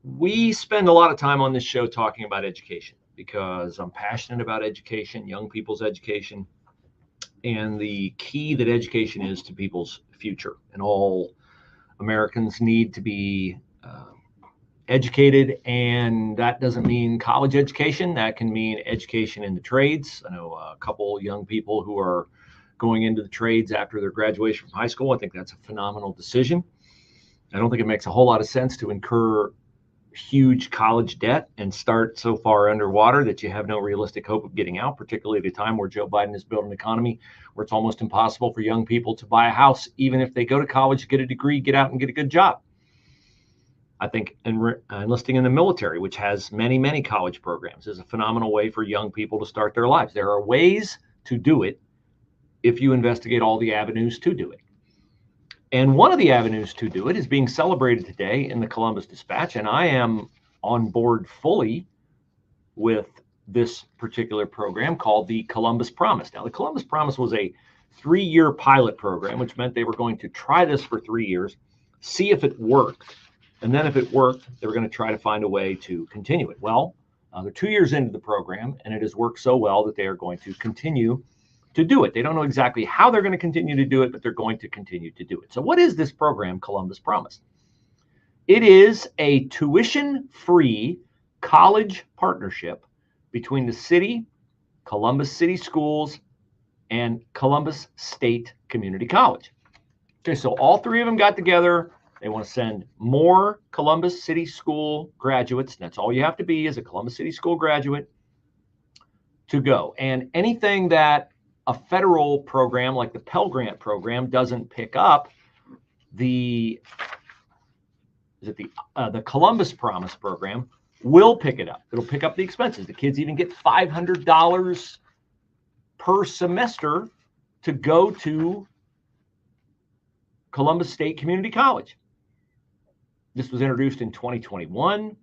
We spend a lot of time on this show talking about education because I'm passionate about education, young people's education, and the key that education is to people's future. And all Americans need to be educated, and that doesn't mean college education. That can mean education in the trades. I know a couple young people who are going into the trades after their graduation from high school. I think that's a phenomenal decision. I don't think it makes a whole lot of sense to incur huge college debt and start so far underwater that you have no realistic hope of getting out, particularly at a time where Joe Biden has built an economy where it's almost impossible for young people to buy a house, even if they go to college, get a degree, get out and get a good job. I think enlisting in the military, which has many, many college programs, is a phenomenal way for young people to start their lives. There are ways to do it if you investigate all the avenues to do it. And one of the avenues to do it is being celebrated today in the Columbus Dispatch, and I am on board fully with this particular program called the Columbus Promise. Now, the Columbus Promise was a 3-year pilot program, which meant they were going to try this for 3 years, see if it worked, and then if it worked, they were going to try to find a way to continue it. Well, they're 2 years into the program, and it has worked so well that they are going to continue to do it. They don't know exactly how they're going to continue to do it, but they're going to continue to do it. So what is this program, Columbus Promise? It is a tuition-free college partnership between the city, Columbus City Schools, and Columbus State Community College. Okay, so all three of them got together. They want to send more Columbus City School graduates. That's all you have to be, is a Columbus City School graduate to go. And anything that a federal program like the Pell Grant program doesn't pick up, the Columbus Promise program will pick it up. It'll pick up the expenses. The kids even get $500 per semester to go to Columbus State Community College. This was introduced in 2021.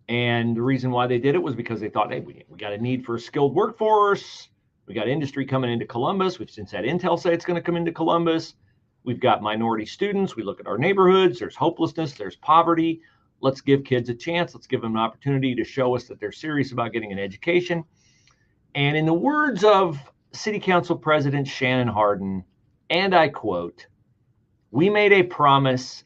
And the reason why they did it was because they thought, hey, we got a need for a skilled workforce. We got industry coming into Columbus. We've since had Intel say it's going to come into Columbus. We've got minority students. We look at our neighborhoods. There's hopelessness. There's poverty. Let's give kids a chance. Let's give them an opportunity to show us that they're serious about getting an education. And in the words of City Council President Shannon Hardin, and I quote, "We made a promise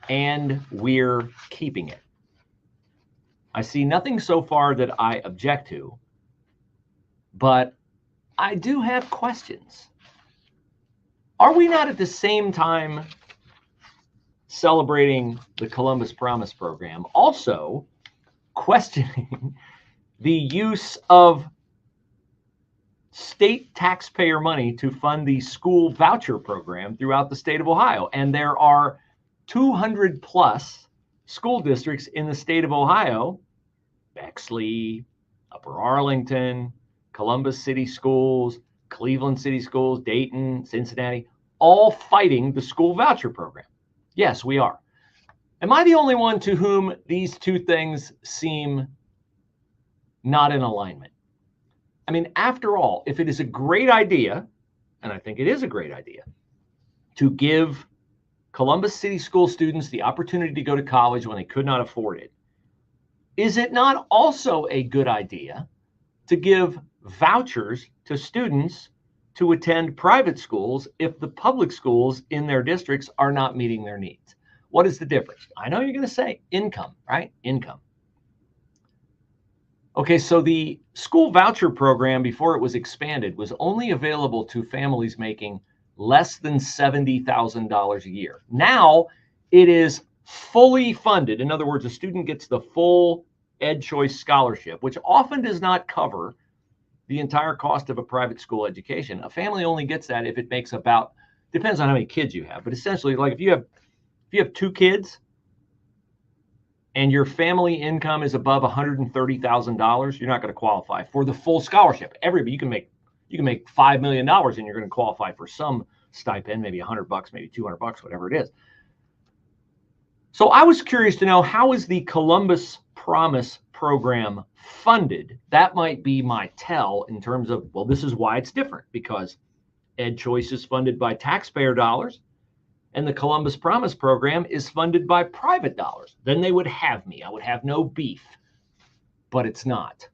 and we're keeping it." I see nothing so far that I object to, but I do have questions. Are we not at the same time celebrating the Columbus Promise program, also questioning the use of state taxpayer money to fund the school voucher program throughout the state of Ohio? And there are 200 plus school districts in the state of Ohio, Bexley, Upper Arlington, Columbus City Schools, Cleveland City Schools, Dayton, Cincinnati, all fighting the school voucher program. Yes, we are. Am I the only one to whom these two things seem not in alignment? I mean, after all, if it is a great idea, and I think it is a great idea, to give Columbus City School students the opportunity to go to college when they could not afford it, is it not also a good idea to give vouchers to students to attend private schools if the public schools in their districts are not meeting their needs? What is the difference? I know you're going to say income, right? Income. Okay, so the school voucher program, before it was expanded, was only available to families making less than $70,000 a year. Now it is fully funded. In other words, a student gets the full Ed Choice scholarship, which often does not cover the entire cost of a private school education. A family only gets that if it makes about, depends on how many kids you have, but essentially, like if you have 2 kids and your family income is above $130,000, you're not going to qualify for the full scholarship. You can make $5 million and you're going to qualify for some stipend, maybe $100, maybe $200, whatever it is. So I was curious to know, how is the Columbus Promise program funded? That might be my tell in terms of, well, this is why it's different, because Ed Choice is funded by taxpayer dollars and the Columbus Promise program is funded by private dollars. Then they would have me. I would have no beef, but it's not.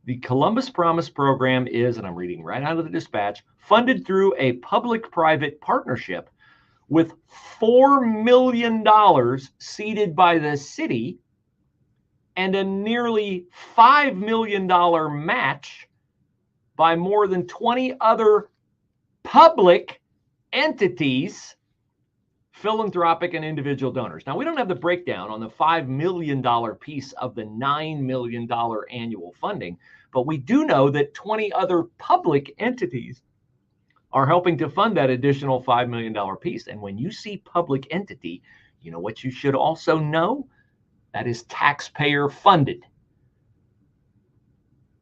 The Columbus Promise program is, and I'm reading right out of the dispatch, funded through a public-private partnership with $4 million seeded by the city and a nearly $5 million match by more than 20 other public entities, philanthropic and individual donors. Now, we don't have the breakdown on the $5 million piece of the $9 million annual funding, but we do know that 20 other public entities are helping to fund that additional $5 million piece. And when you see public entity, you know what you should also know? That is taxpayer funded.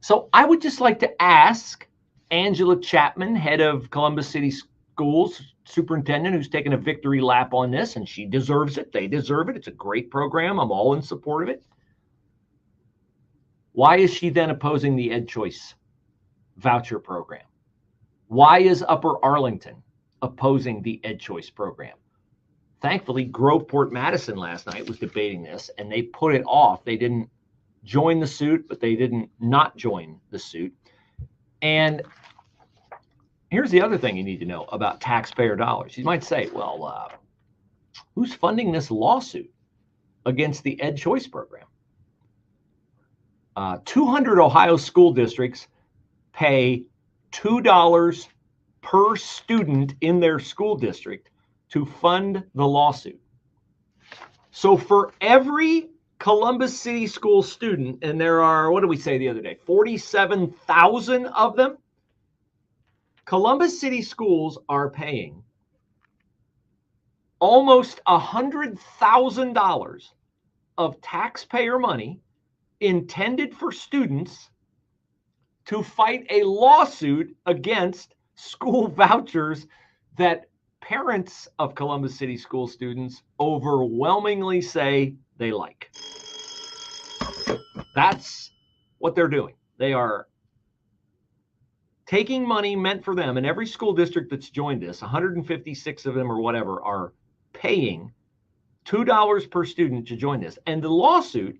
So I would just like to ask Angela Chapman, head of Columbus City Schools, superintendent, who's taken a victory lap on this, and she deserves it. They deserve it. It's a great program. I'm all in support of it. Why is she then opposing the EdChoice voucher program? Why is Upper Arlington opposing the EdChoice program? Thankfully, Groveport Madison last night was debating this, and they put it off. They didn't join the suit, but they didn't not join the suit. And here's the other thing you need to know about taxpayer dollars. You might say, well, who's funding this lawsuit against the EdChoice program? 200 Ohio school districts pay $2 per student in their school district to fund the lawsuit. So for every Columbus City school student, and there are, what did we say the other day, 47,000 of them, Columbus City schools are paying almost $100,000 of taxpayer money intended for students to fight a lawsuit against school vouchers that parents of Columbus City school students overwhelmingly say they like. That's what they're doing. They are taking money meant for them, and every school district that's joined this, 156 of them or whatever, are paying $2 per student to join this. And the lawsuit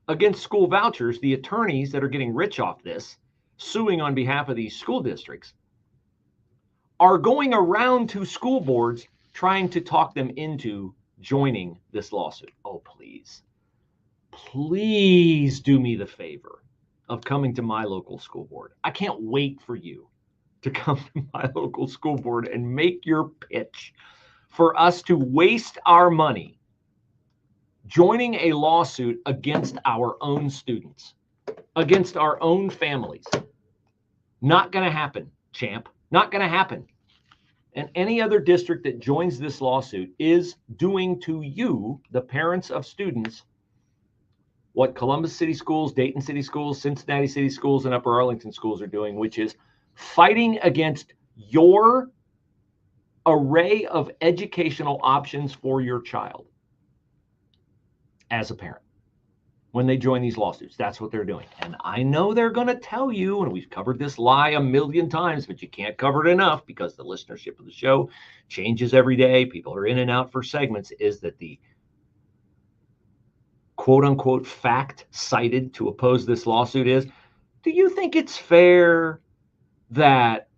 against school vouchers, the attorneys that are getting rich off this, suing on behalf of these school districts, are going around to school boards trying to talk them into joining this lawsuit. Oh, please, please do me the favor of coming to my local school board. I can't wait for you to come to my local school board and make your pitch for us to waste our money joining a lawsuit against our own students, against our own families. Not going to happen, champ. Not going to happen. And any other district that joins this lawsuit is doing to you, the parents of students, what Columbus City Schools, Dayton City Schools, Cincinnati City Schools, and Upper Arlington Schools are doing, which is fighting against your array of educational options for your child as a parent. When they join these lawsuits, that's what they're doing. And I know they're going to tell you, and we've covered this lie a million times, but you can't cover it enough because the listenership of the show changes every day. People are in and out for segments, is that the quote unquote fact cited to oppose this lawsuit is, do you think it's fair that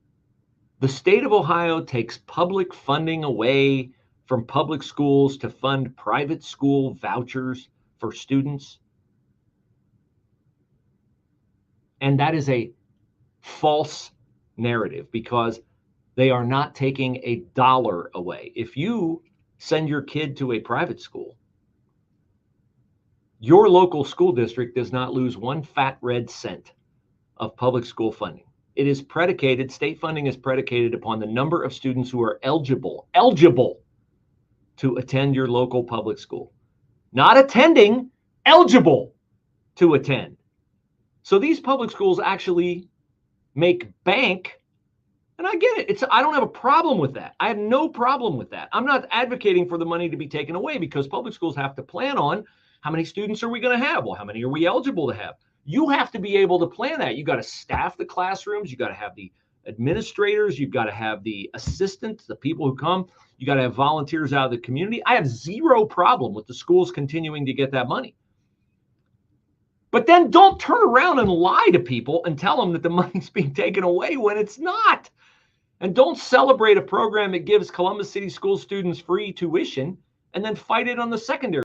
the state of Ohio takes public funding away from public schools to fund private school vouchers for students? And that is a false narrative because they are not taking a dollar away. If you send your kid to a private school, your local school district does not lose one fat red cent of public school funding. It is predicated, state funding is predicated upon the number of students who are eligible to attend your local public school. Not attending, eligible to attend. So these public schools actually make bank, and I get it. I don't have a problem with that. I have no problem with that. I'm not advocating for the money to be taken away because public schools have to plan on how many students are we going to have? Well, how many are we eligible to have? You have to be able to plan that. You got to staff the classrooms. You got to have the administrators. You've got to have the assistants, the people who come. You got to have volunteers out of the community. I have zero problem with the schools continuing to get that money. But then don't turn around and lie to people and tell them that the money's being taken away when it's not. And don't celebrate a program that gives Columbus City School students free tuition and then fight it on the secondary